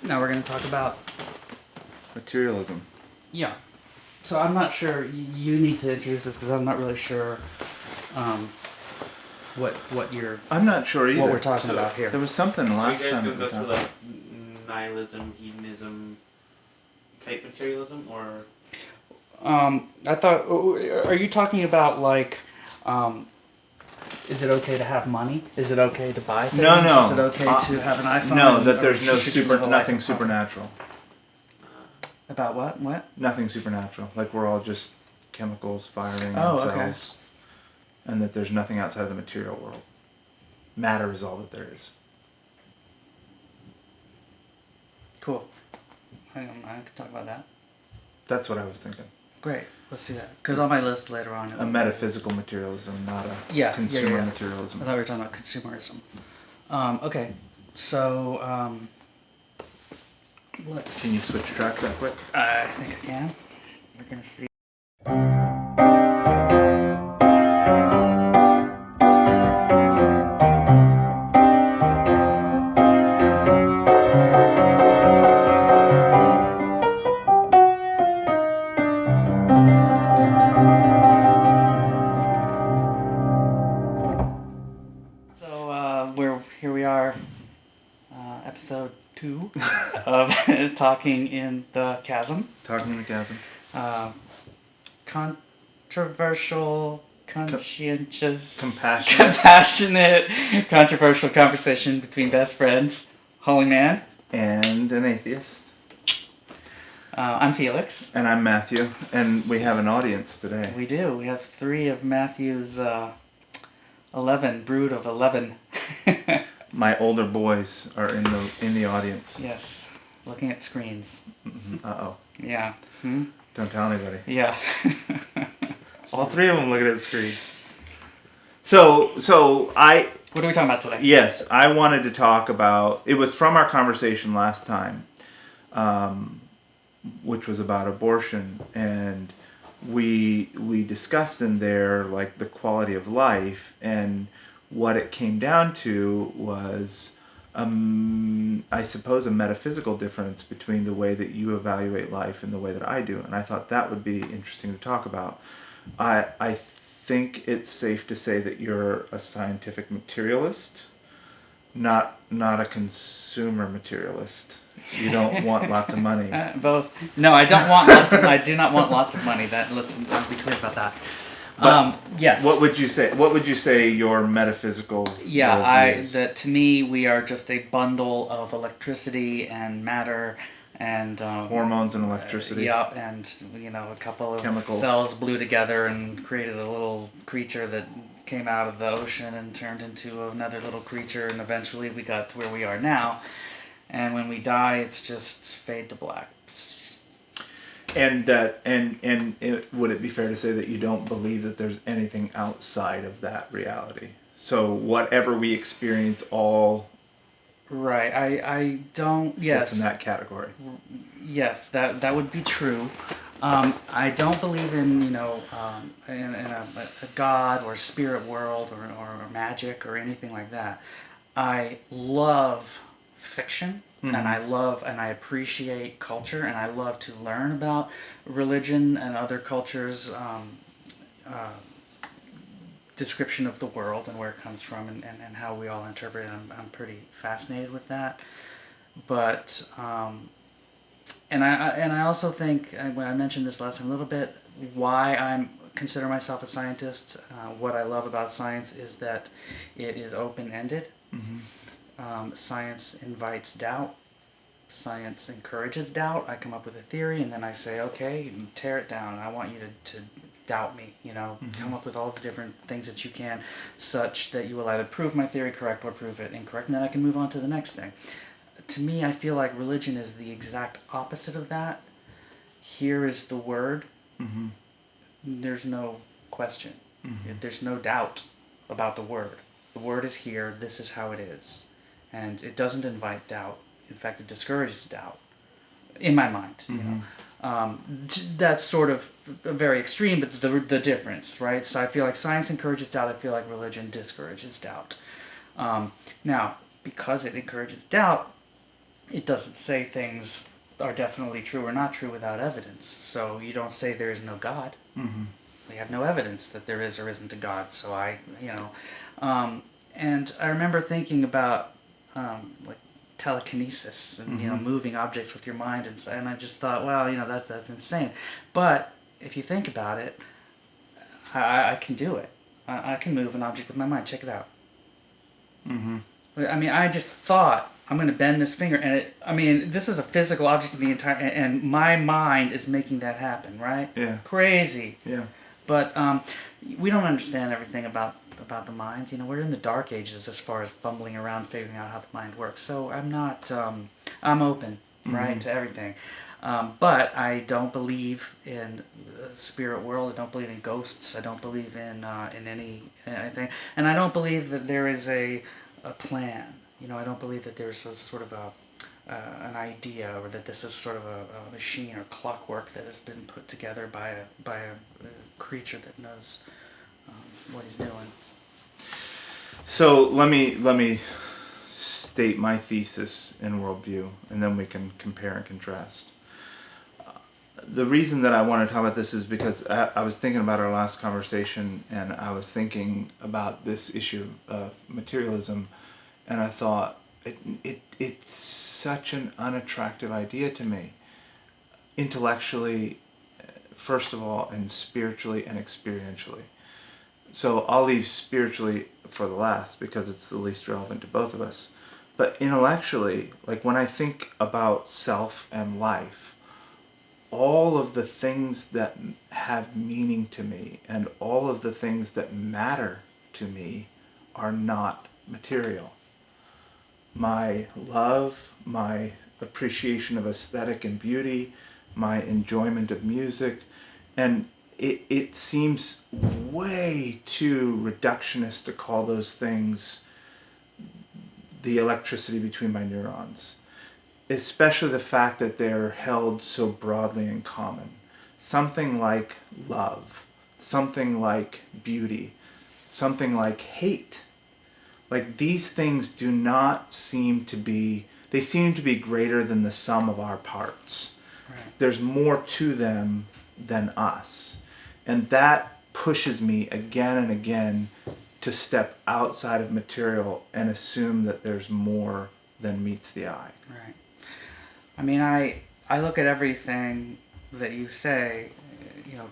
Now we're going to talk about Materialism. Yeah. So I'm not sure. You need to introduce this because I'm not really sure what you're. I'm not sure either. What we're talking about here. There was something last time. Are you guys going to go through like nihilism, hedonism, type materialism, or? I thought. Are you talking about like? Is it okay to have money? Is it okay to buy things? No. Is it okay to have an iPhone? No, that there's nothing of supernatural. About what? What? Nothing supernatural. Like we're all just chemicals firing Oh, in okay. cells. And that there's nothing outside the material world. Matter is all that there is. Cool. I can talk about that. That's what I was thinking. Great. Let's do that. Because on my list later on... A metaphysical materialism, not a consumer materialism. I thought we were talking about consumerism. Okay. So, let's... Can you switch tracks that quick? I think I can. We're going to see. Here we are, episode 2 of Talking in the Chasm. Talking in the Chasm. Controversial, conscientious, compassionate, controversial conversation between best friends. Holy man. And an atheist. I'm Felix. And I'm Matthew. And we have an audience today. We do. We have 3 of Matthew's 11, brood of 11. My older boys are in the audience. Yes, looking at screens. Mm-hmm. Uh-oh. Yeah. Don't tell anybody. Yeah. All 3 of them looking at screens. So I... What are we talking about today? Yes, I wanted to talk about... It was from our conversation last time, which was about abortion, and we discussed in there like the quality of life, and what it came down to was, I suppose, a metaphysical difference between the way that you evaluate life and the way that I do. And I thought that would be interesting to talk about. I think it's safe to say that you're a scientific materialist, not a consumer materialist. You don't want lots of money. Both. No, I don't want lots of. I do not want lots of money. Let's be clear about that. Yes. What would you say? What would you say your metaphysical? That to me we are just a bundle of electricity and matter and hormones and electricity. And a couple of chemicals. Cells blew together and created a little creature that came out of the ocean and turned into another little creature, and eventually we got to where we are now. And when we die, it's just fade to black. And would it be fair to say that you don't believe that there's anything outside of that reality? So whatever we experience, all right. I don't. Yes. Fits in that category. Yes, that would be true. I don't believe in in a god or spirit world or magic or anything like that. I love fiction. Mm-hmm. And I appreciate culture, and I love to learn about religion and other cultures' description of the world and where it comes from and how we all interpret it. I'm pretty fascinated with that. But and I also think, I mentioned this last time a little bit, why I consider myself a scientist. What I love about science is that it is open-ended. Mm-hmm. Science invites doubt. Science encourages doubt. I come up with a theory and then I say, okay, tear it down. I want you to doubt me, Mm-hmm. Come up with all the different things that you can, such that you will either prove my theory correct or prove it incorrect, and then I can move on to the next thing. To me, I feel like religion is the exact opposite of that. Here is the word. Mm-hmm. There's no question. Mm-hmm. There's no doubt about the word. The word is here. This is how it is. And it doesn't invite doubt. In fact, it discourages doubt, in my mind. Mm-hmm. That's sort of very extreme, but the difference, right? So I feel like science encourages doubt. I feel like religion discourages doubt. Now, because it encourages doubt, it doesn't say things are definitely true or not true without evidence. So you don't say there is no God. Mm-hmm. We have no evidence that there is or isn't a God. So and I remember thinking about like telekinesis and moving objects with your mind, and I just thought, well, that's insane. But if you think about it, I can do it. I can move an object with my mind. Check it out. Mm-hmm. I mean, I just thought I'm going to bend this finger, and this is a physical object in the entire, and my mind is making that happen, right? Yeah. Crazy. Yeah. But we don't understand everything about the mind. We're in the dark ages as far as fumbling around figuring out how the mind works. So I'm not. I'm open, right, to everything. But I don't believe in the spirit world. I don't believe in ghosts. I don't believe in anything, and I don't believe that there is a plan. I don't believe that there's a sort of an idea, or that this is sort of a machine or clockwork that has been put together by a creature that knows what he's doing. So let me state my thesis and worldview, and then we can compare and contrast. The reason that I want to talk about this is because I was thinking about our last conversation, and I was thinking about this issue of materialism, and I thought it's such an unattractive idea to me, intellectually, first of all, and spiritually and experientially. So I'll leave spiritually for the last because it's the least relevant to both of us. But intellectually, like when I think about self and life, all of the things that have meaning to me and all of the things that matter to me are not material. My love, my appreciation of aesthetic and beauty, my enjoyment of music, and it seems way too reductionist to call those things the electricity between my neurons. Especially the fact that they're held so broadly in common. Something like love, something like beauty, something like hate. Like these things do not seem to be, they seem to be greater than the sum of our parts. Right. There's more to them than us. And that pushes me again and again to step outside of material and assume that there's more than meets the eye. Right. I mean, I look at everything that you say,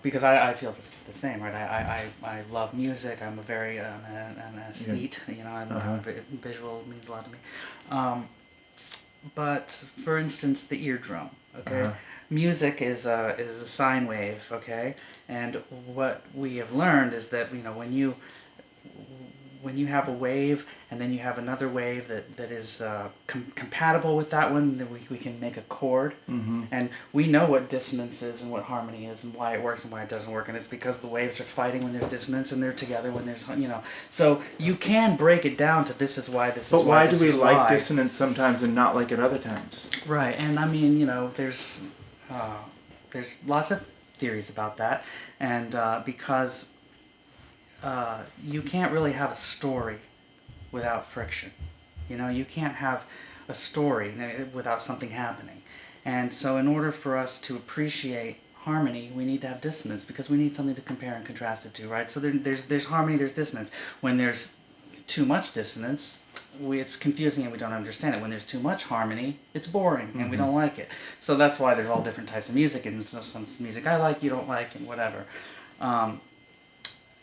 because I feel the same, right? I love music. I'm a very an aesthete. I'm visual means a lot to me. But for instance, the eardrum. Okay, music is a sine wave. Okay, and what we have learned is that when you have a wave and then you have another wave that is compatible with that one, then we can make a chord. Mm-hmm. And we know what dissonance is and what harmony is and why it works and why it doesn't work. And it's because the waves are fighting when there's dissonance and they're together when there's, So you can break it down to this is why, this is why, But why do we like dissonance sometimes and not like it other times? Right. And I mean, there's lots of theories about that. And because... you can't really have a story without friction. You can't have a story without something happening. And so in order for us to appreciate harmony, we need to have dissonance because we need something to compare and contrast it to, right? So there's harmony, there's dissonance. When there's too much dissonance, it's confusing and we don't understand it. When there's too much harmony, it's boring and we don't like it. So that's why there's all different types of music, and some music I like, you don't like, and whatever.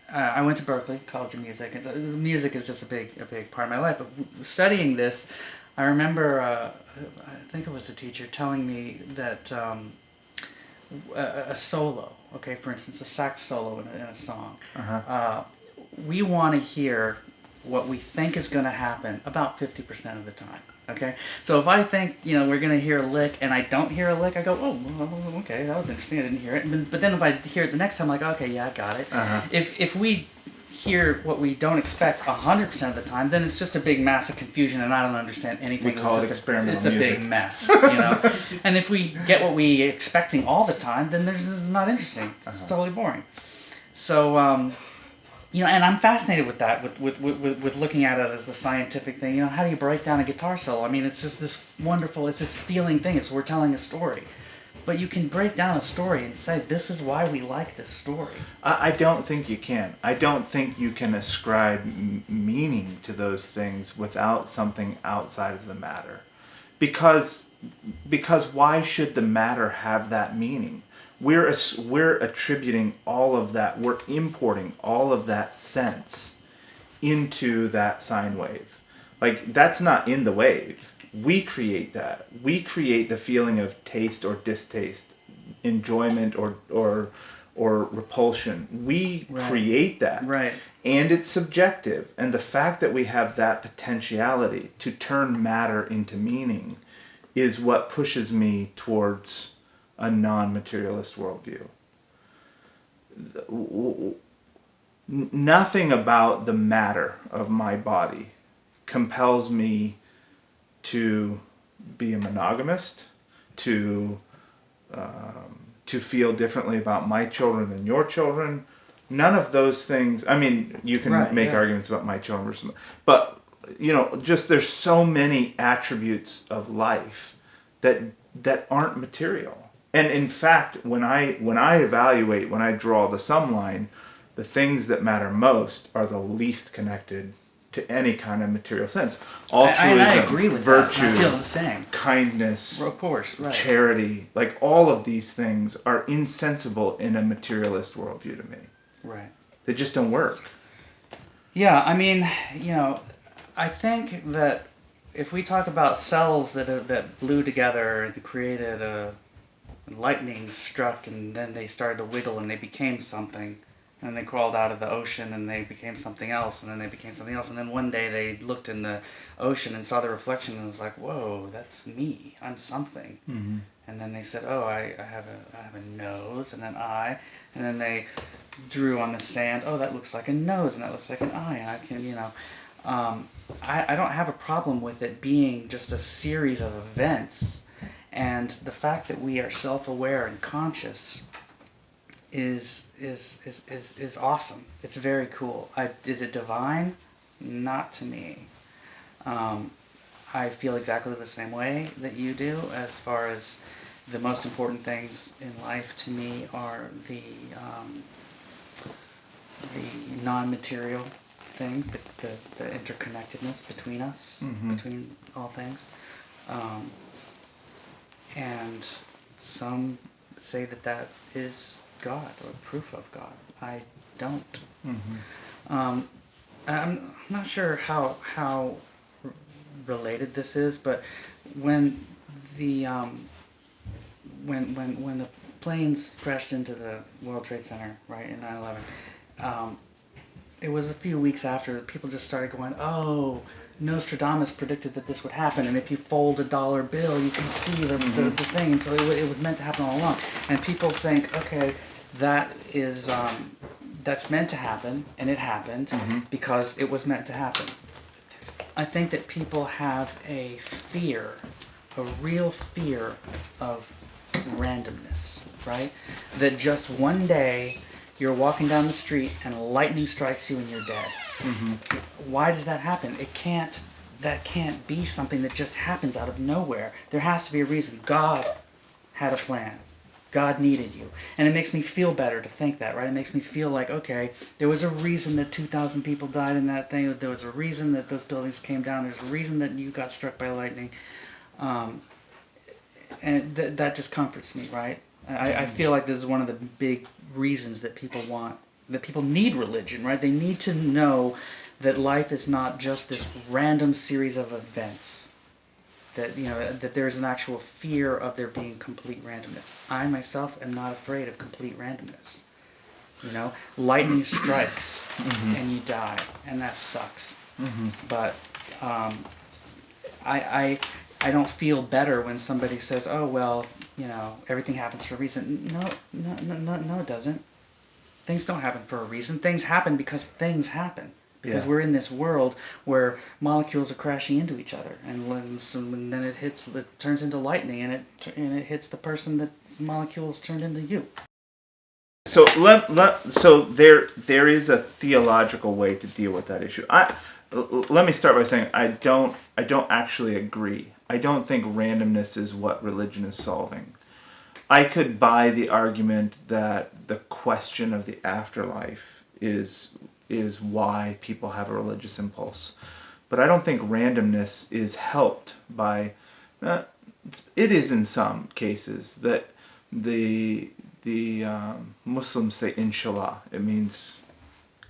I went to Berkeley, College of Music, and so music is just a big part of my life. But studying this, I remember, I think it was a teacher telling me that a solo, okay, for instance, a sax solo in a song, we want to hear what we think is going to happen about 50% of the time. Okay, so if I think we're gonna hear a lick and I don't hear a lick, I go, oh, well, okay, that was interesting. I didn't hear it. But then if I hear it the next time, I'm like, okay, yeah, I got it. If we hear what we don't expect 100% of the time, then it's just a big mass of confusion, and I don't understand anything. We call it experimental music. It's a big mess, And if we get what we expecting all the time, then it's not interesting. It's totally boring. So and I'm fascinated with that, with looking at it as a scientific thing. How do you break down a guitar solo? I mean, it's just this wonderful, it's this feeling thing. We're telling a story. But you can break down a story and say, this is why we like this story. I don't think you can. I don't think you can ascribe meaning to those things without something outside of the matter. Because why should the matter have that meaning? We're attributing all of that, we're importing all of that sense into that sine wave. Like, that's not in the wave. We create that. We create the feeling of taste or distaste, enjoyment or repulsion. We create that. Right. And it's subjective. And the fact that we have that potentiality to turn matter into meaning is what pushes me towards a non-materialist worldview. Nothing about the matter of my body compels me to be a monogamist, to feel differently about my children than your children. None of those things. I mean, you can make arguments about my children versus, but just there's so many attributes of life that aren't material. And in fact, when I evaluate, when I draw the sum line, the things that matter most are the least connected to any kind of material sense. Altruism, I agree with virtue, that. I feel the same. Kindness, of course, right. Charity, like all of these things are insensible in a materialist worldview to me. Right. They just don't work. Yeah, I mean, I think that if we talk about cells that blew together and created lightning struck, and then they started to wiggle and they became something. And they crawled out of the ocean and they became something else, and then they became something else. And then one day they looked in the ocean and saw the reflection and was like, whoa, that's me. I'm something. Mm-hmm. And then they said, oh, I have a nose and an eye. And then they drew on the sand, oh, that looks like a nose and that looks like an eye. And I can, I don't have a problem with it being just a series of events. And the fact that we are self-aware and conscious is awesome. It's very cool. Is it divine? Not to me. I feel exactly the same way that you do. As far as the most important things in life to me are the non-material things, the interconnectedness between us, between all things, and some say that is God or proof of God. I don't. I'm not sure how related this is, but when the when the planes crashed into the World Trade Center, right, in 9/11, it was a few weeks after people just started going, oh, Nostradamus predicted that this would happen, and if you fold a dollar bill, you can see the thing, and so it was meant to happen all along. And people think, okay, that is that's meant to happen, and it happened because it was meant to happen. I think that people have a fear, a real fear of randomness, right? That just one day you're walking down the street and lightning strikes you and you're dead. Why does that happen? That can't be something that just happens out of nowhere. There has to be a reason. God had a plan. God needed you. And it makes me feel better to think that, right? It makes me feel like, okay, there was a reason that 2,000 people died in that thing. There was a reason that those buildings came down. There's a reason that you got struck by lightning. And that just comforts me, right? I feel like this is one of the big reasons that people need religion, right? They need to know that life is not just this random series of events. That there is an actual fear of there being complete randomness. I myself am not afraid of complete randomness. Lightning strikes and you die, and that sucks. But I don't feel better when somebody says, "Oh well, everything happens for a reason." No, it doesn't. Things don't happen for a reason. Things happen because things happen. Because we're in this world where molecules are crashing into each other, and then it turns into lightning, and it hits the person that the molecules turned into you. So there is a theological way to deal with that issue. Let me start by saying I don't actually agree. I don't think randomness is what religion is solving. I could buy the argument that the question of the afterlife is why people have a religious impulse, but I don't think randomness is helped by. It is in some cases that the Muslims say inshallah. It means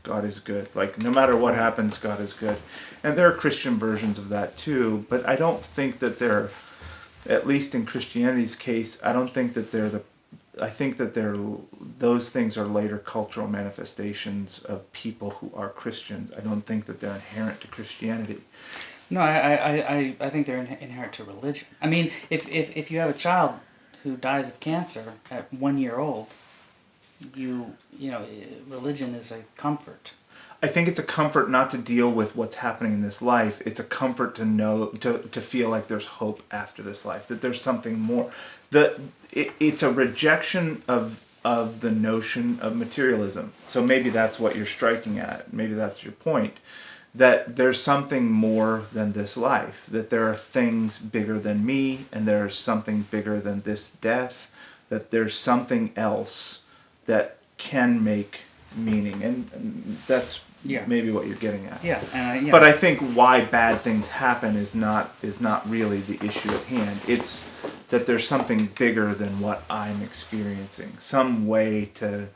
God is good. Like, no matter what happens, God is good. And there are Christian versions of that too, but I don't think that they're, at least in Christianity's case, I don't think that I think that those things are later cultural manifestations of people who are Christians. I don't think that they're inherent to Christianity. No, I think they're inherent to religion. I mean, if you have a child who dies of cancer at 1 year old, you know, religion is a comfort. I think it's a comfort not to deal with what's happening in this life. It's a comfort to know, to feel like there's hope after this life, that there's something more. It's a rejection of the notion of materialism. So maybe that's what you're striking at. Maybe that's your point. That there's something more than this life. That there are things bigger than me, and there's something bigger than this death. That there's something else that can make meaning, and that's maybe what you're getting at. Yeah. But I think why bad things happen is not really the issue at hand. It's that there's something bigger than what I'm experiencing, some way to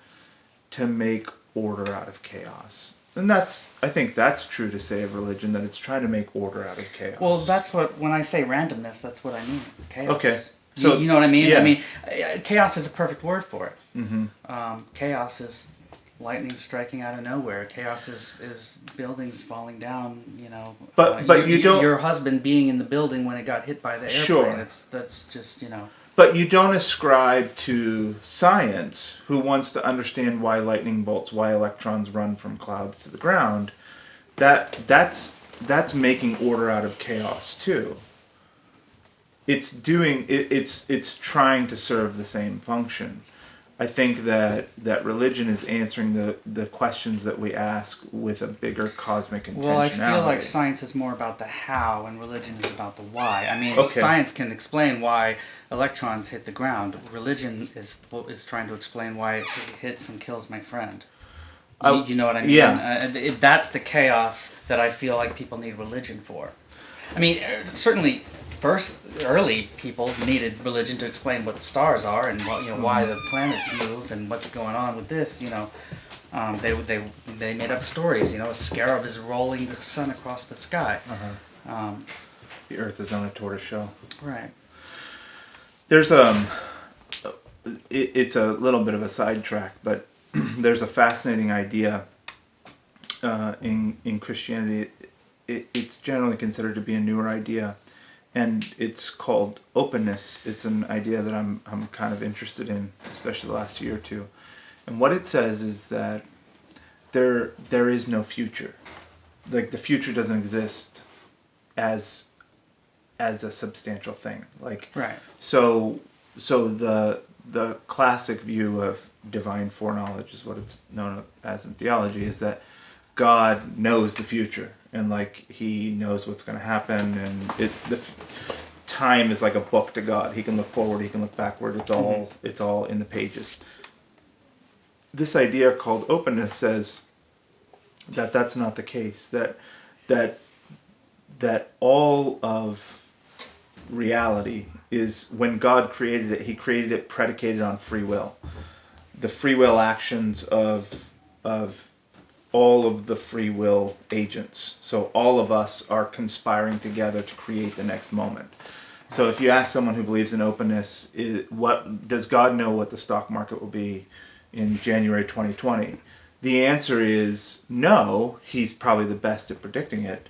make order out of chaos. And I think that's true to say of religion, that it's trying to make order out of chaos. Well, that's when I say randomness, that's what I mean. Chaos. Okay. So, you know what I mean? Yeah. I mean, chaos is a perfect word for it. Mm-hmm. Chaos is lightning striking out of nowhere. Chaos is buildings falling down. You know. But you don't. Your husband being in the building when it got hit by the airplane. Sure. That's just, you know. But you don't ascribe to science, who wants to understand why lightning bolts, why electrons run from clouds to the ground. That's making order out of chaos too. It's trying to serve the same function. I think that religion is answering the questions that we ask with a bigger cosmic intentionality. Well, I feel like science is more about the how and religion is about the why. I mean, Okay. Science can explain why electrons hit the ground. Religion is trying to explain why it hits and kills my friend. You know what I mean? Yeah. That's the chaos that I feel like people need religion for. I mean, certainly early people needed religion to explain what the stars are and why the planets move and what's going on with this. They made up stories. A scarab is rolling the sun across the sky. The Earth is on a tortoise shell. Right. There's it's a little bit of a sidetrack, but there's a fascinating idea in Christianity. It's generally considered to be a newer idea. And it's called openness. It's an idea that I'm kind of interested in, especially the last year or two. And what it says is that there is no future. Like, the future doesn't exist as a substantial thing. Like, right. So the classic view of divine foreknowledge is what it's known as in theology, is that God knows the future. And like, he knows what's going to happen, and time is like a book to God. He can look forward, he can look backward. It's all in the pages. This idea called openness says that that's not the case. That all of reality is, when God created it, he created it predicated on free will. The free will actions of all of the free will agents. So all of us are conspiring together to create the next moment. So if you ask someone who believes in openness, what does God know what the stock market will be in January 2020? The answer is no. He's probably the best at predicting it.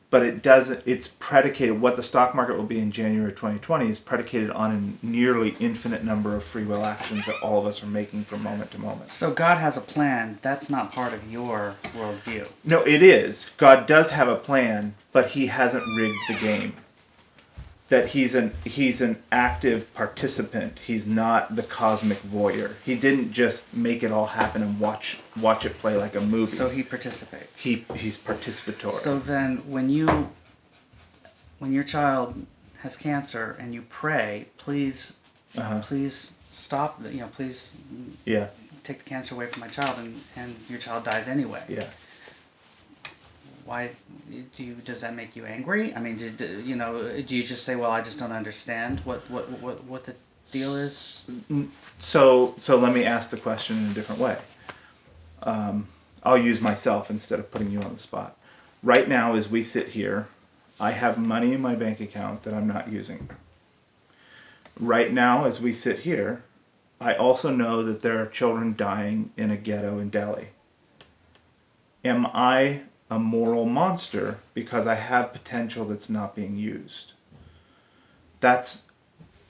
But it's predicated, what the stock market will be in January 2020 is predicated on a nearly infinite number of free will actions that all of us are making from moment to moment. So God has a plan. That's not part of your worldview. No, it is. God does have a plan, but he hasn't rigged the game. that he's an active participant. He's not the cosmic voyeur. He didn't just make it all happen and watch it play like a movie. So he participates. He's participatory. So then when your child has cancer and you pray, please stop, please take the cancer away from my child, and your child dies anyway. Yeah. Why does that make you angry? I mean, do you just say, well, I just don't understand what the deal is? So let me ask the question in a different way. I'll use myself instead of putting you on the spot. Right now, as we sit here, I have money in my bank account that I'm not using. Right now, as we sit here, I also know that there are children dying in a ghetto in Delhi. Am I a moral monster because I have potential that's not being used?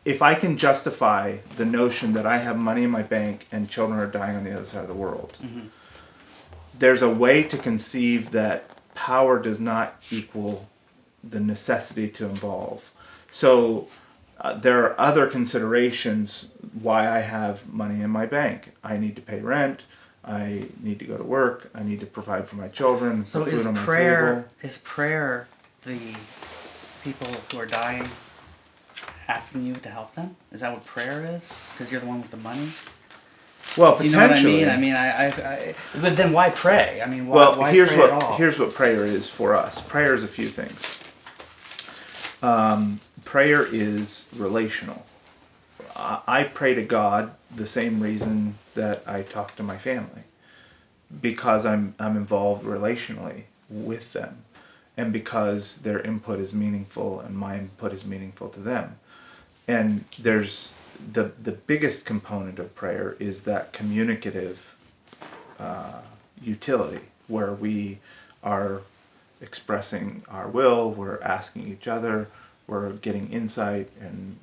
If I can justify the notion that I have money in my bank and children are dying on the other side of the world, there's a way to conceive that power does not equal the necessity to involve. So there are other considerations why I have money in my bank. I need to pay rent. I need to go to work. I need to provide for my children. So put is food on my prayer table. the people who are dying asking you to help them? Is that what prayer is? Because you're the one with the money? Well, Do you know what I potentially. mean? I but then why pray? I mean, why here's pray at all? Here's what prayer is for us. Prayer is a few things. Prayer is relational. I pray to God the same reason that I talk to my family, because I'm involved relationally with them, and because their input is meaningful and my input is meaningful to them. And there's the biggest component of prayer is that communicative utility, where we are expressing our will, we're asking each other, we're getting insight and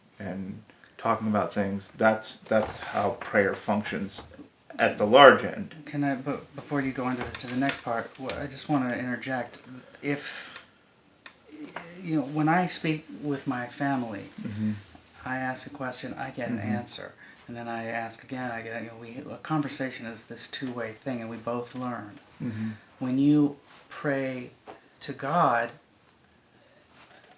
talking about things. That's how prayer functions at the large end. But before you go on to the next part, I just want to interject. If, when I speak with my family, I ask a question, I get an answer. And then I ask again, a conversation is this two-way thing, and we both learn. When you pray to God,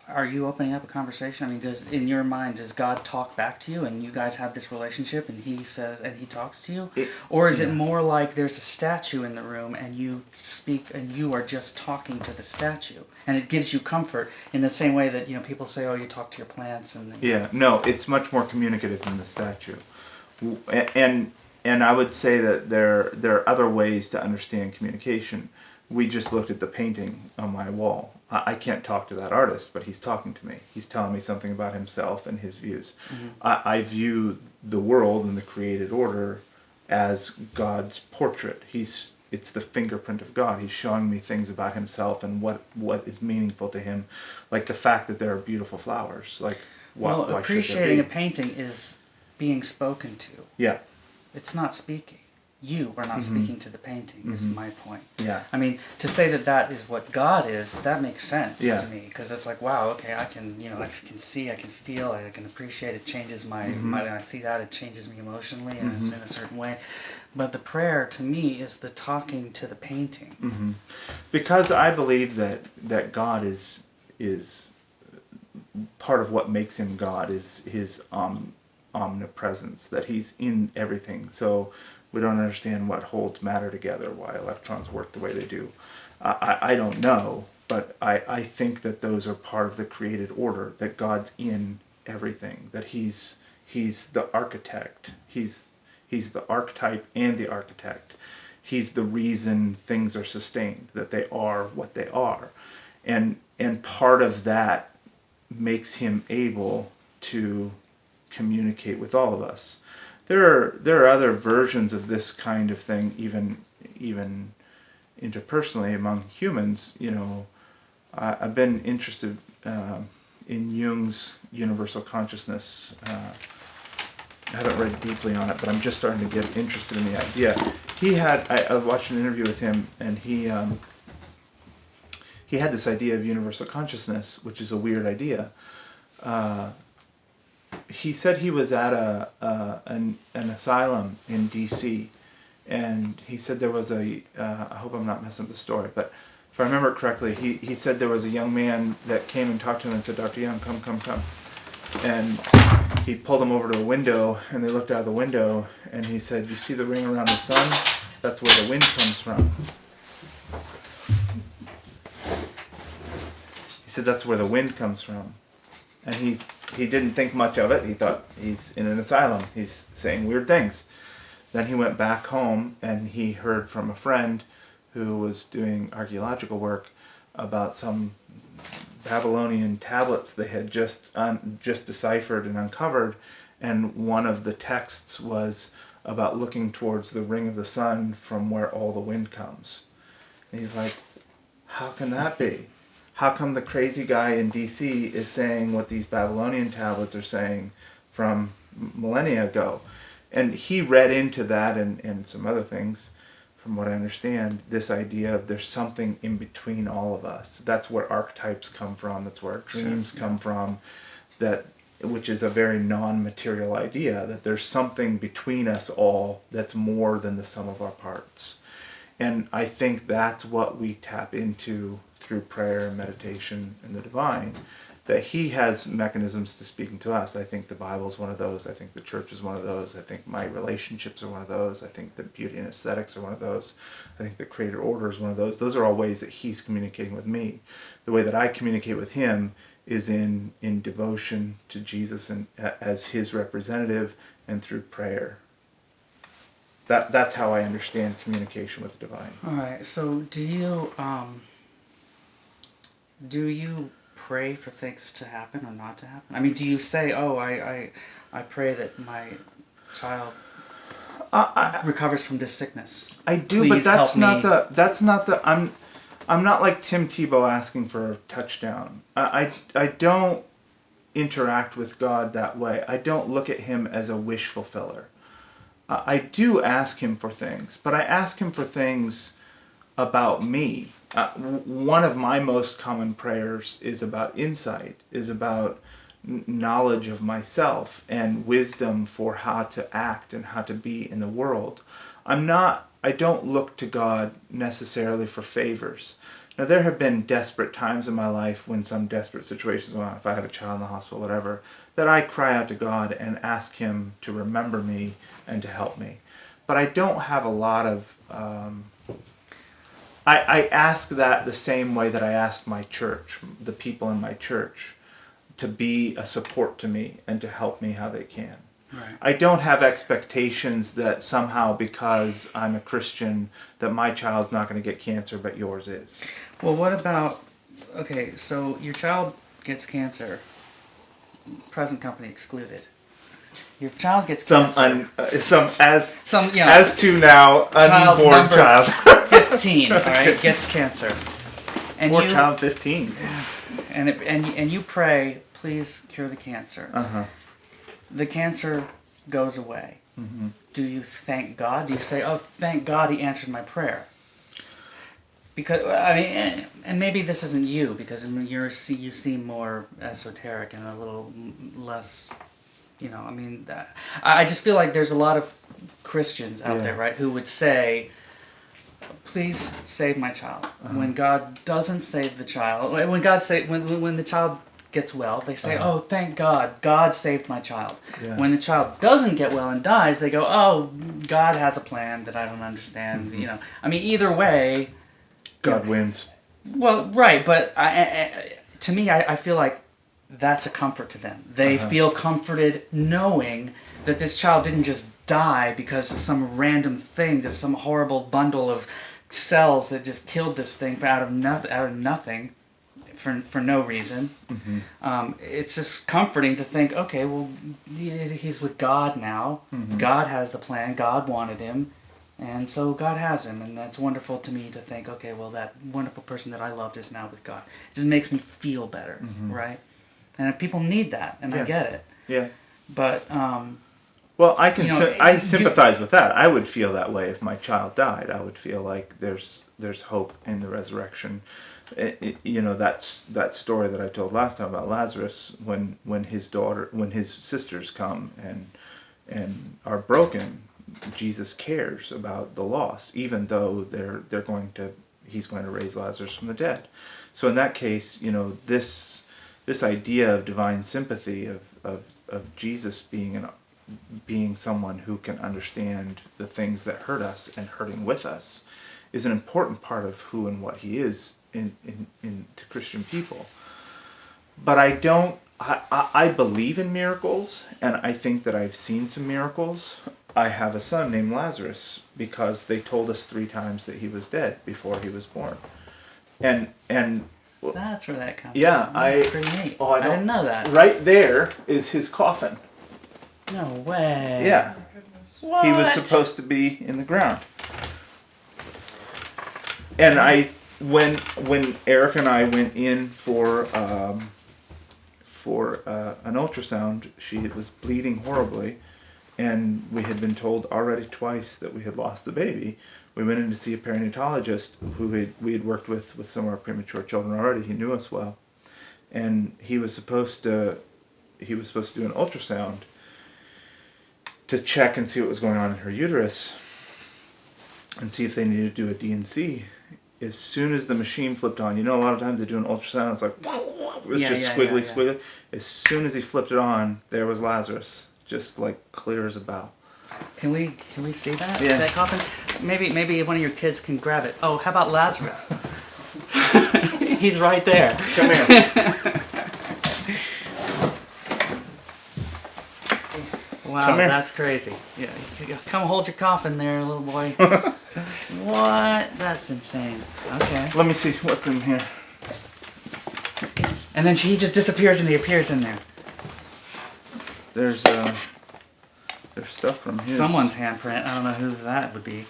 are you opening up a conversation? I mean, in your mind, does God talk back to you, and you guys have this relationship, and He says, and He talks to you? Or is it more like there's a statue in the room, and you speak, and you are just talking to the statue, and it gives you comfort in the same way that people say, oh, you talk to your plants, and No, it's much more communicative than the statue, and I would say that there are other ways to understand communication. We just looked at the painting on my wall. I can't talk to that artist, but he's talking to me. He's telling me something about himself and his views. I view the world and the created order as God's portrait. It's the fingerprint of God. He's showing me things about himself and what is meaningful to him, like the fact that there are beautiful flowers. Like, why appreciating a should there be? painting is being spoken to. Yeah. It's not speaking. You are not speaking to the painting, is my point. Yeah. I mean, to say that is what God is, that makes sense to me. Because it's like, wow, okay, I can, I can see, I can feel, I can appreciate. It changes my when I see that, it changes me emotionally and it's in a certain way. But the prayer, to me, is the talking to the painting. Because I believe that God is part of what makes him God is his omnipresence, that he's in everything. So we don't understand what holds matter together, why electrons work the way they do. I don't know, but I think that those are part of the created order, that God's in everything, that he's the architect. He's the archetype and the architect. He's the reason things are sustained, that they are what they are. And part of that makes him able to communicate with all of us. There are other versions of this kind of thing, even interpersonally among humans. I've been interested in Jung's universal consciousness. I haven't read deeply on it, but I'm just starting to get interested in the idea. I watched an interview with him, and he had this idea of universal consciousness, which is a weird idea. he said he was at an asylum in D.C. and he said there was I hope I'm not messing up the story, but if I remember correctly, he said there was a young man that came and talked to him and said, "Dr. Young, come. And he pulled him over to a window, and they looked out of the window, and he said, "You see the ring around the sun? That's where the wind comes from." He said, "That's where the wind comes from." And he didn't think much of it. He thought, he's in an asylum. He's saying weird things. Then he went back home, and he heard from a friend who was doing archaeological work about some Babylonian tablets they had just deciphered and uncovered, and one of the texts was about looking towards the ring of the sun from where all the wind comes. And he's like, how can that be? How come the crazy guy in DC is saying what these Babylonian tablets are saying from millennia ago? And he read into that and some other things, from what I understand, this idea of there's something in between all of us. That's where archetypes come from. That's where dreams come from. Which is a very non-material idea, that there's something between us all that's more than the sum of our parts. And I think that's what we tap into through prayer and meditation and the divine, that he has mechanisms to speaking to us. I think the Bible's one of those. I think the church is one of those. I think my relationships are one of those. I think the beauty and aesthetics are one of those. I think the creator order is one of those. Those are all ways that he's communicating with me. The way that I communicate with him is in devotion to Jesus and as his representative, and through prayer. That's how I understand communication with the divine. All right. So do you pray for things to happen or not to happen? I mean, do you say, "Oh, I pray that my child recovers from this sickness"? I do, Please but that's help not the. I'm not like Tim Tebow asking for a touchdown. I don't interact with God that way. I don't look at him as a wish fulfiller. I do ask him for things, but I ask him for things about me. One of my most common prayers is about insight, is about knowledge of myself and wisdom for how to act and how to be in the world. I don't look to God necessarily for favors. Now, there have been desperate times in my life when some desperate situations went on, if I have a child in the hospital, whatever, that I cry out to God and ask him to remember me and to help me. But I don't have a lot of... I ask that the same way that I ask my church, the people in my church, to be a support to me and to help me how they can. Right. I don't have expectations that somehow because I'm a Christian that my child's not going to get cancer but yours is. Well, what about, okay, so your child gets cancer, present company excluded. Your child gets cancer. As to now, unborn child. 15, all right, gets cancer. And Poor child 15. And you pray, please cure the cancer. Uh-huh. The cancer goes away. Mm-hmm. Do you thank God? Do you say, "Oh, thank God he answered my prayer"? Because I mean, and maybe this isn't you, because you seem more esoteric and a little less, I mean, I just feel like there's a lot of Christians out there, right, who would say, "Please save my child." Uh-huh. When God doesn't save the child, when the child gets well, they say, "Oh, thank God, God saved my child." Yeah. When the child doesn't get well and dies, they go, "Oh, God has a plan that I don't understand." Mm-hmm. I mean, either way, God wins. Well, right, but to me, I feel like that's a comfort to them. They feel comforted knowing that this child didn't just die because of some random thing, just some horrible bundle of cells that just killed this thing out of nothing. For no reason. Mm-hmm. It's just comforting to think, okay, well, he's with God now. Mm-hmm. God has the plan. God wanted him. And so God has him. And that's wonderful to me to think, okay, well, that wonderful person that I loved is now with God. It just makes me feel better, right? And people need that, and I get it. Yeah. But... well, I sympathize with that. I would feel that way if my child died. I would feel like there's hope in the resurrection. that's that story that I told last time about Lazarus, when his sisters come and are broken, Jesus cares about the loss, even though he's going to raise Lazarus from the dead. So in that case, this idea of divine sympathy, of Jesus being someone who can understand the things that hurt us and hurting with us, is an important part of who and what he is to Christian people. But I believe in miracles, and I think that I've seen some miracles. I have a son named Lazarus because they told us 3 times that he was dead before he was born. And That's where that comes yeah, from. That's pretty neat. I didn't know that. Right there is his coffin. No way. Yeah. What? He was supposed to be in the ground. And when Eric and I went in for an ultrasound, she was bleeding horribly, and we had been told already twice that we had lost the baby. We went in to see a perinatologist who we had worked with some of our premature children already. He knew us well, and he was supposed to do an ultrasound to check and see what was going on in her uterus, and see if they needed to do a D&C. As soon as the machine flipped on, a lot of times they do an ultrasound, it's like, squiggly. As soon as he flipped it on, there was Lazarus, just like clear as a bell. Can we see that? Yeah. That coffin? Maybe one of your kids can grab it. Oh, how about Lazarus? He's right there. Come here. Wow, Come here. That's crazy. Yeah, come hold your coffin there, little boy. What? That's insane. Okay. Let me see what's in here. And then he just disappears and he appears in there. There's stuff from his. Someone's handprint. I don't know whose that would be.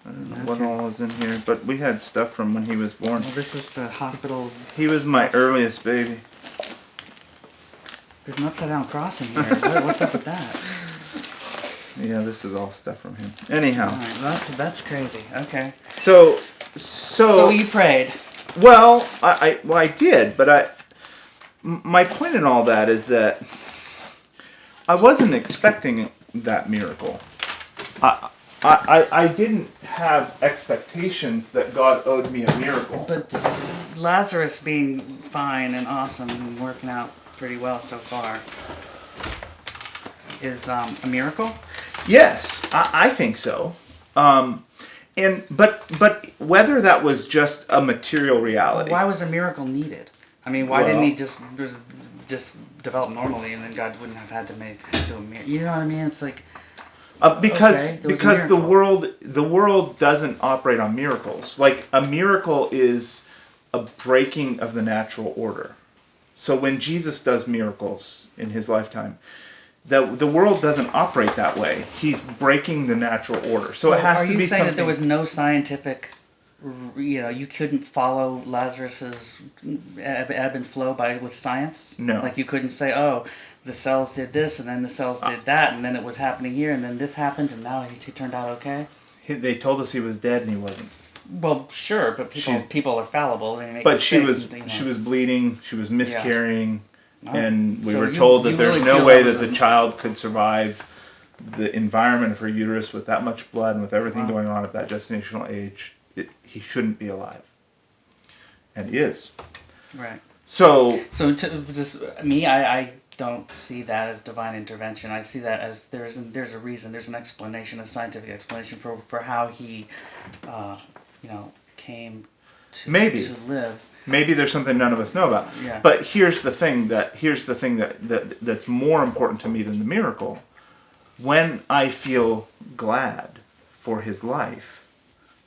I don't know what all is in here, but we had stuff from when he was born. Well, this is the hospital. He was my earliest baby. There's an upside down cross in here. What's up with that? Yeah, this is all stuff from him. Anyhow. All right, that's crazy. Okay. So you prayed. Well, I did, but my point in all that is that I wasn't expecting that miracle. I didn't have expectations that God owed me a miracle. But Lazarus being fine and awesome and working out pretty well so far is a miracle? Yes, I think so. But whether that was just a material reality. Why was a miracle needed? I mean, why didn't he just develop normally and then God wouldn't have had to do a miracle? You know what I mean? It's like because the miracle. world doesn't operate on miracles. Like a miracle is a breaking of the natural order. So when Jesus does miracles in his lifetime, the world doesn't operate that way. He's breaking the natural order. So it has to be something. Are you saying that there was no scientific, you couldn't follow Lazarus's ebb and flow with science? No. Like you couldn't say, oh, the cells did this and then the cells did that and then it was happening here and then this happened and now he turned out okay? They told us he was dead and he wasn't. Well, sure, but people are fallible. They make But she mistakes was bleeding. She was miscarrying. Oh. And we So were told that there's really no feel way that that was the child could survive the environment of her uterus with that much blood and with everything Wow. going on at that gestational age. He shouldn't be alive. And he is. Right. So I don't see that as divine intervention. I see that as there's a reason, there's an explanation, a scientific explanation for how he, came to live. Maybe there's something none of us know about. Yeah. But here's the thing that's more important to me than the miracle. When I feel glad for his life,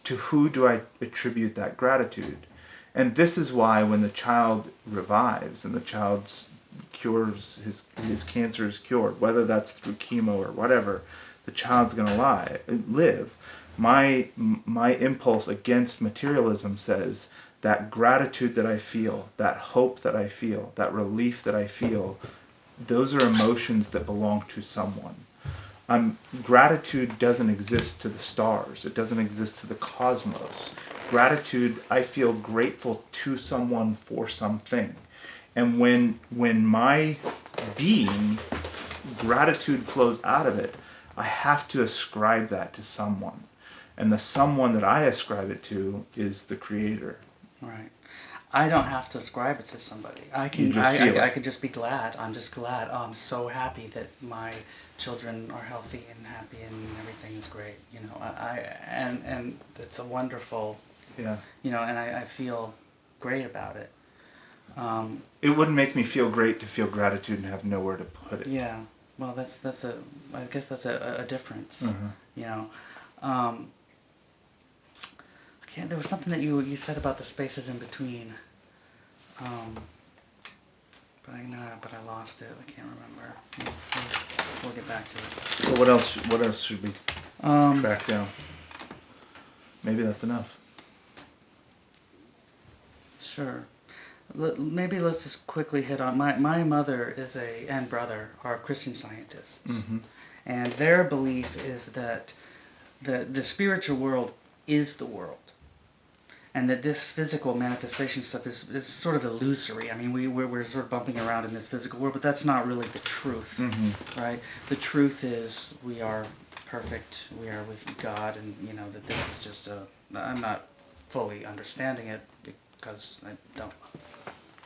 to who do I attribute that gratitude? And this is why when the child revives and the child's cures, his cancer is cured, whether that's through chemo or whatever, the child's going to live. My impulse against materialism says that gratitude that I feel, that hope that I feel, that relief that I feel, those are emotions that belong to someone. Gratitude doesn't exist to the stars. It doesn't exist to the cosmos. gratitude, I feel grateful to someone for something. And when my being, gratitude flows out of it, I have to ascribe that to someone. And the someone that I ascribe it to is the Creator. Right. I don't have to ascribe it to somebody. I can. You just feel it. I could just be glad. I'm just glad. Oh, I'm so happy that my children are healthy and happy and everything is great. You know, and it's a wonderful. Yeah. You know, and I feel great about it. It wouldn't make me feel great to feel gratitude and have nowhere to put it. Yeah. Well, I guess that's a difference. Mm-hmm. You know. There was something that you said about the spaces in between, but I lost it. I can't remember. We'll get back to it. So what else should we track down? Maybe that's enough. Sure. Maybe let's just quickly hit on my mother and brother are Christian scientists, Mm-hmm. and their belief is that the spiritual world is the world. And that this physical manifestation stuff is sort of illusory. I mean, we're sort of bumping around in this physical world, but that's not really the truth, Mm-hmm. right? The truth is we are perfect. We are with God, and you know that this is just I'm not fully understanding it because I don't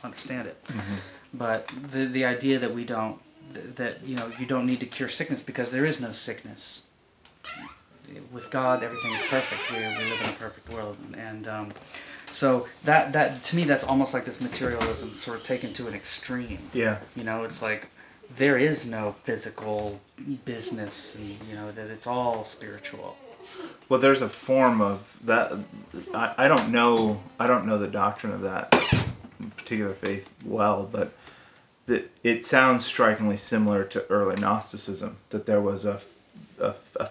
understand it. Mm-hmm. But the idea that we don't, that you know, you don't need to cure sickness because there is no sickness. With God, everything is perfect. We live in a perfect world, and so that to me, that's almost like this materialism sort of taken to an extreme. Yeah. You know, it's like there is no physical business, and you know that it's all spiritual. Well, there's a form of that. I don't know the doctrine of that particular faith well, but it sounds strikingly similar to early Gnosticism. That there was a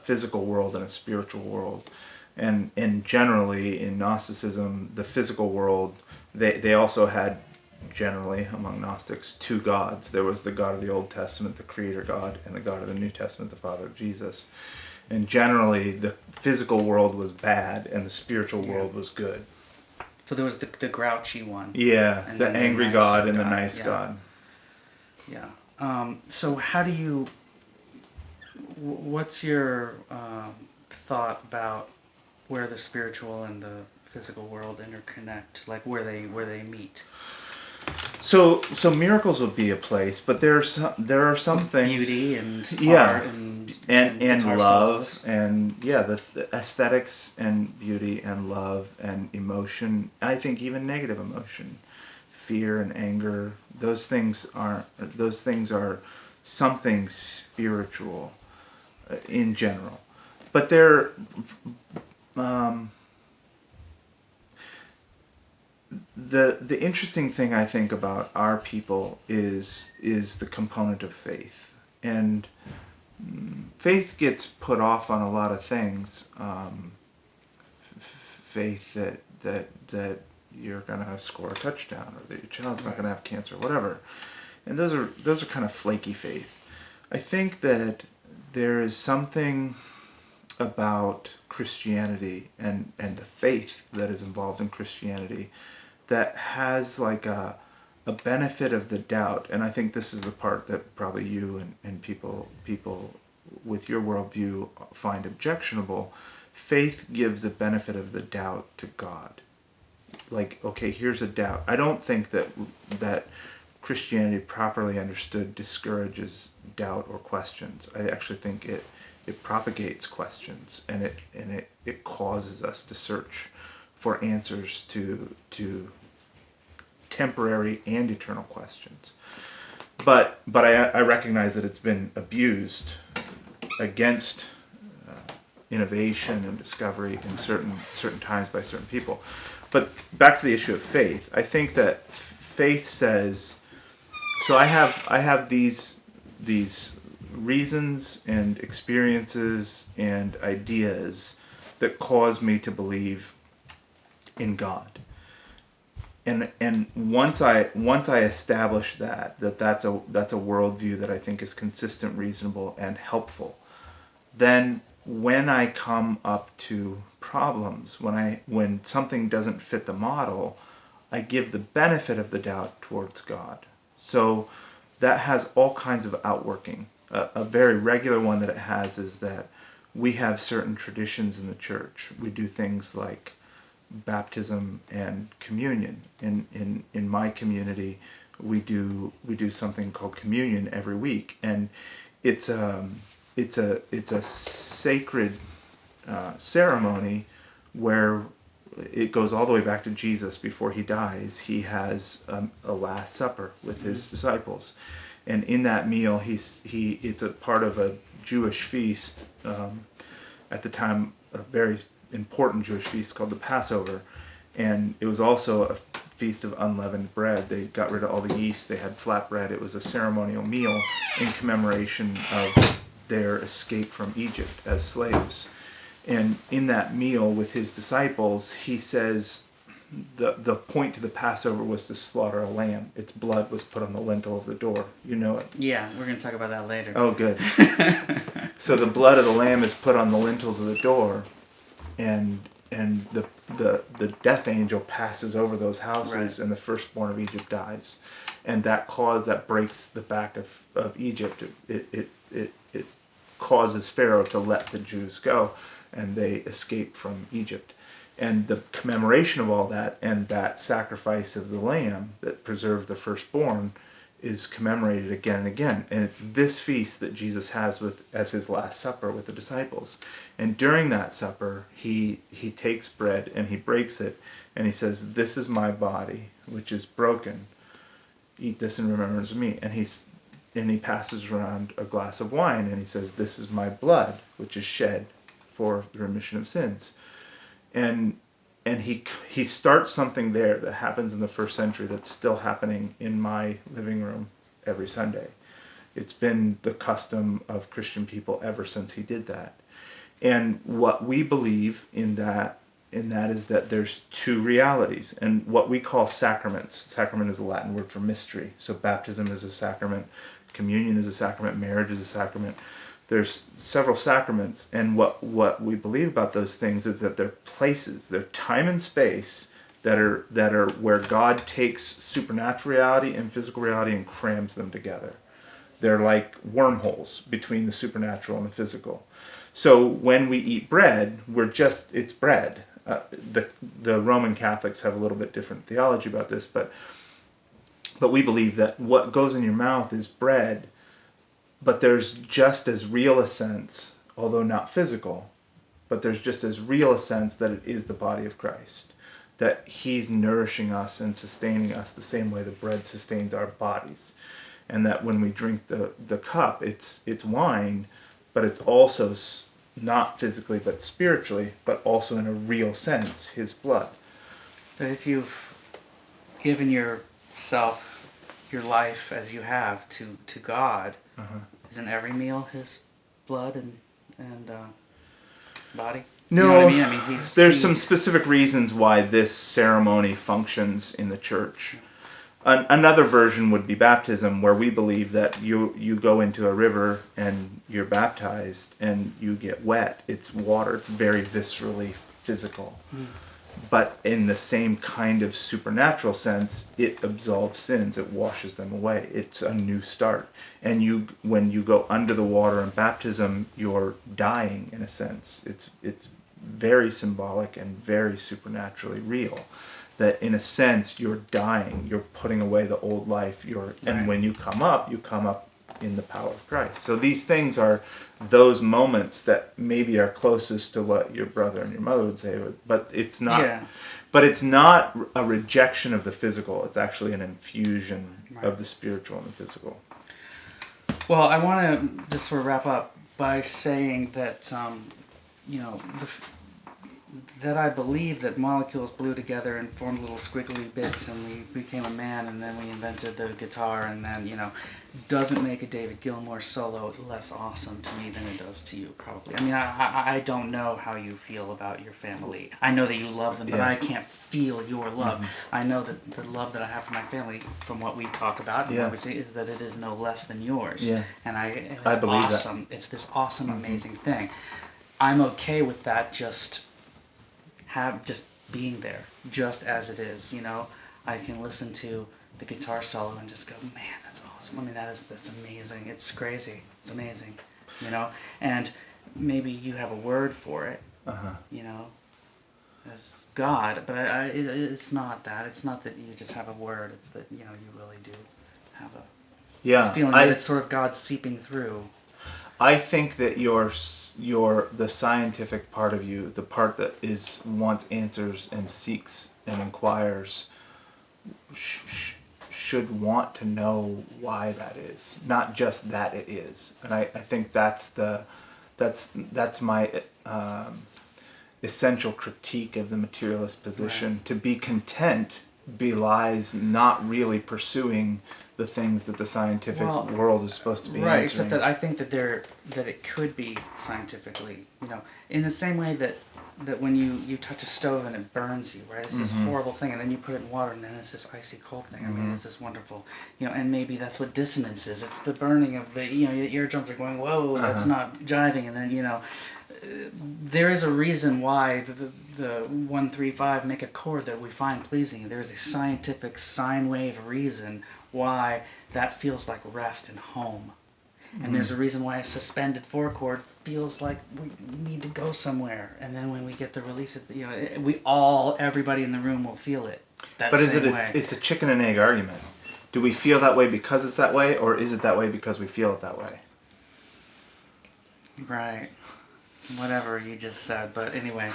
physical world and a spiritual world, and generally in Gnosticism, the physical world, they also had, generally among Gnostics, two gods. There was the God of the Old Testament, the Creator God, and the God of the New Testament, the Father of Jesus. And generally, the physical world was bad, and the spiritual world was good. So there was the grouchy one. Yeah, and the then angry nice God and the nice God. Yeah. So how do you? What's your thought about where the spiritual and the physical world interconnect, like where they meet? So miracles would be a place, but there are some things, beauty and art and guitar love solos. and the aesthetics and beauty and love and emotion. I think even negative emotion, fear and anger. Those things are something spiritual in general, but they're. The interesting thing I think about our people is the component of faith, and faith gets put off on a lot of things. Faith that you're gonna score a touchdown, or that your child's not gonna have cancer, whatever, and those are kind of flaky faith. I think that there is something about Christianity and the faith that is involved in Christianity that has like a benefit of the doubt. And I think this is the part that probably you and people with your worldview find objectionable. Faith gives the benefit of the doubt to God. Like, okay, here's a doubt. I don't think that Christianity properly understood discourages doubt or questions. I actually think it propagates questions, and it causes us to search for answers to temporary and eternal questions. But I recognize that it's been abused against innovation and discovery in certain times by certain people. But back to the issue of faith, I think that faith says, so I have these reasons and experiences and ideas that cause me to believe in God. And once I establish that's a worldview that I think is consistent, reasonable, and helpful, then when I come up to problems, when something doesn't fit the model, I give the benefit of the doubt towards God. So that has all kinds of outworking. A very regular one that it has is that we have certain traditions in the church. We do things like baptism and communion. In my community, we do something called communion every week, and it's a sacred ceremony where it goes all the way back to Jesus. Before he dies, he has a Last Supper with his disciples, and in that meal, it's a part of a Jewish feast. At the time, a very important Jewish feast called the Passover, and it was also a feast of unleavened bread. They got rid of all the yeast. They had flatbread. It was a ceremonial meal in commemoration of their escape from Egypt as slaves. And in that meal with his disciples, he says the point to the Passover was to slaughter a lamb. Its blood was put on the lintel of the door. You know it. Yeah, we're going to talk about that later. Oh, good. So the blood of the lamb is put on the lintels of the door, and the death angel passes over those houses, right, and the firstborn of Egypt dies. And that breaks the back of Egypt. It causes Pharaoh to let the Jews go, and they escape from Egypt. And the commemoration of all that, and that sacrifice of the lamb that preserved the firstborn, is commemorated again and again. And it's this feast that Jesus has as his Last Supper with the disciples. And during that supper, he takes bread and he breaks it, and he says, "This is my body, which is broken. Eat this in remembrance of me." And he passes around a glass of wine, and he says, "This is my blood, which is shed for the remission of sins." And he starts something there that happens in the first century that's still happening in my living room every Sunday. It's been the custom of Christian people ever since he did that. And what we believe in that is that there's two realities, and what we call sacraments. Sacrament is a Latin word for mystery. So baptism is a sacrament, communion is a sacrament, marriage is a sacrament. There's several sacraments, and what we believe about those things is that they're places, they're time and space that are where God takes supernatural reality and physical reality and crams them together. They're like wormholes between the supernatural and the physical. So when we eat bread, it's bread. The Roman Catholics have a little bit different theology about this, but we believe that what goes in your mouth is bread. But there's just as real a sense, although not physical, but there's just as real a sense that it is the body of Christ, that he's nourishing us and sustaining us the same way the bread sustains our bodies. And that when we drink the cup, it's wine, but it's also not physically but spiritually, but also in a real sense, his blood. But if you've given yourself, your life as you have to God, isn't every meal his blood and body? No, you know what I mean? There's some specific reasons why this ceremony functions in the church. Another version would be baptism, where we believe that you go into a river and you're baptized and you get wet. It's water. It's very viscerally physical. But in the same kind of supernatural sense, it absolves sins. It washes them away. It's a new start. And when you go under the water in baptism, you're dying in a sense. It's very symbolic and very supernaturally real. That in a sense you're dying. You're putting away the old life. And when you come up in the power of Christ. So these things are those moments that maybe are closest to what your brother and your mother would say, but it's not. Yeah. But it's not a rejection of the physical. It's actually an infusion of the spiritual and the physical. Well, I want to just sort of wrap up by saying that that I believe that molecules blew together and formed little squiggly bits and we became a man and then we invented the guitar and then, doesn't make a David Gilmour solo less awesome to me than it does to you, probably. I mean, I don't know how you feel about your family. I know that you love them, but I can't feel your love. Mm-hmm. I know that the love that I have for my family, from what we talk about and what we say, is that it is no less than yours. Yeah. And it's I believe awesome. That. It's this awesome, amazing thing. I'm okay with that just being there, just as it is, I can listen to the guitar solo and just go, man, that's awesome. I mean, that's amazing. It's crazy. It's amazing, and maybe you have a word for it, as God, but it's not that. It's not that you just have a word. It's that, you really do have a feeling that it's sort of God seeping through. I think that the scientific part of you, the part that wants answers and seeks and inquires, should want to know why that is, not just that it is. And I think that's my essential critique of the materialist position. Right. To be content belies not really pursuing the things that the scientific world is supposed to be answering. Except that I think that it could be scientifically, in the same way that when you touch a stove and it burns you, right? It's this horrible thing, and then you put it in water and then it's this icy cold thing. I mean, it's this wonderful, and maybe that's what dissonance is. It's the burning of the, your eardrums are going, whoa, that's not jiving, and then, there is a reason why the 1-3-5 make a chord that we find pleasing. There's a scientific sine wave reason why that feels like rest and home. And there's a reason why a suspended 4-chord feels like we need to go somewhere. And then when we get the release, everybody in the room will feel it. But it's a chicken and egg argument. Do we feel that way because it's that way, or is it that way because we feel it that way? Right. Whatever you just said, but anyway.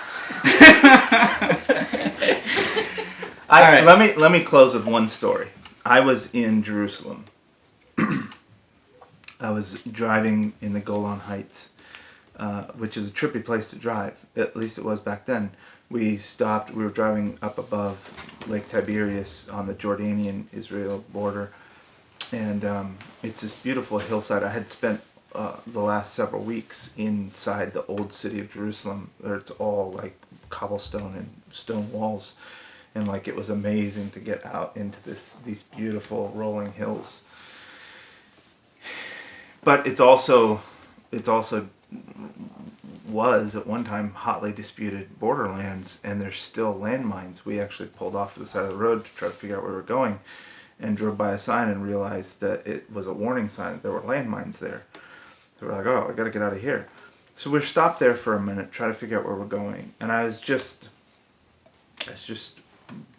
Right. Let me close with one story. I was in Jerusalem. I was driving in the Golan Heights, which is a trippy place to drive. At least it was back then. We stopped. We were driving up above Lake Tiberias on the Jordanian-Israel border, and it's this beautiful hillside. I had spent the last several weeks inside the old city of Jerusalem, where it's all like cobblestone and stone walls, and it was amazing to get out into these beautiful rolling hills. But it's also was at one time hotly disputed borderlands, and there's still landmines. We actually pulled off to the side of the road to try to figure out where we were going, and drove by a sign and realized that it was a warning sign that there were landmines there. So we're like, oh, I gotta get out of here. So we stopped there for a minute, try to figure out where we're going, and I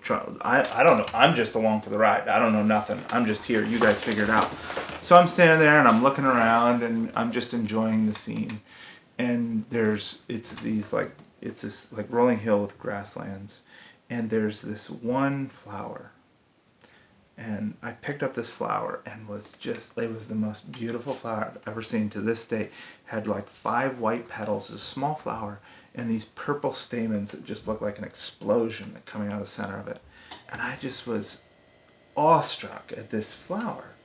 don't know. I'm just along for the ride. I don't know nothing. I'm just here. You guys figure it out. So I'm standing there and I'm looking around and I'm just enjoying the scene. And it's this rolling hill with grasslands, and there's this one flower. And I picked up this flower and it was the most beautiful flower I've ever seen to this day. Had 5 white petals, a small flower, and these purple stamens that just looked like an explosion coming out of the center of it. And I just was awestruck at this flower.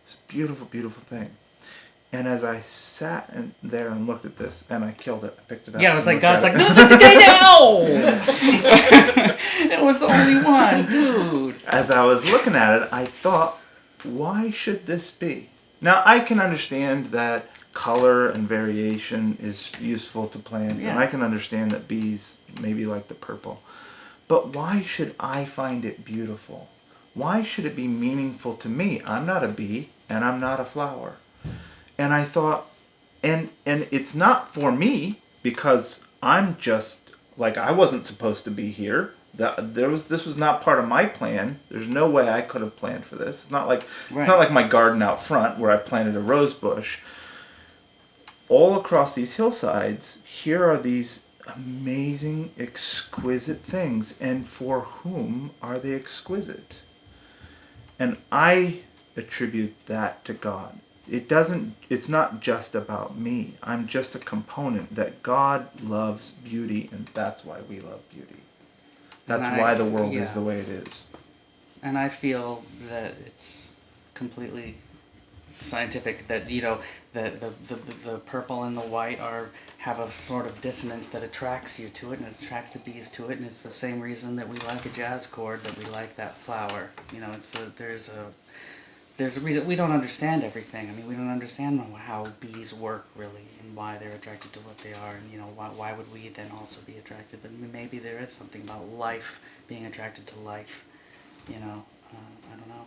This beautiful, beautiful thing. And as I sat there and looked at this, and I killed it, I picked it up. Yeah, it was like God's like, no! It was the only one, dude. As I was looking at it, I thought, why should this be? Now, I can understand that color and variation is useful to plants, and I can understand that bees maybe like the purple. But why should I find it beautiful? Why should it be meaningful to me? I'm not a bee, and I'm not a flower. And I thought, and it's not for me, because I'm just, I wasn't supposed to be here. This was not part of my plan. There's no way I could have planned for this. It's not like my garden out front where I planted a rose bush. All across these hillsides, here are these amazing, exquisite things. And for whom are they exquisite? And I attribute that to God. it's not just about me. I'm just a component that God loves beauty, and that's why we love beauty. That's why the world is the way it is. And I feel that it's completely scientific that, you know, that the purple and the white have a sort of dissonance that attracts you to it, and it attracts the bees to it, and it's the same reason that we like a jazz chord, that we like that flower. You know, there's a reason. We don't understand everything. I mean, we don't understand how bees work really, and why they're attracted to what they are, and, you know, why would we then also be attracted? But maybe there is something about life, being attracted to life. You know, I don't know.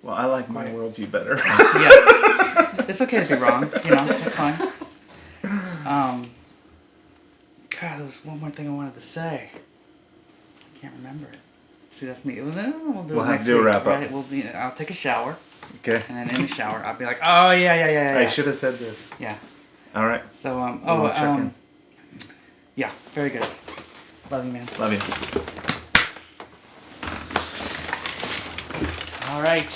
Well, I like my worldview better. Yeah, it's okay to be wrong. You know, it's fine. God, there was one more thing I wanted to say. I can't remember it. See, that's me. We'll do it have next to do a week, wrap up. right? I'll take a shower, Okay. and then in the shower, I'll be like, oh yeah. I should have said this. Yeah. All right. So We'll check in. yeah, very good. Love you, man. Love you. All right.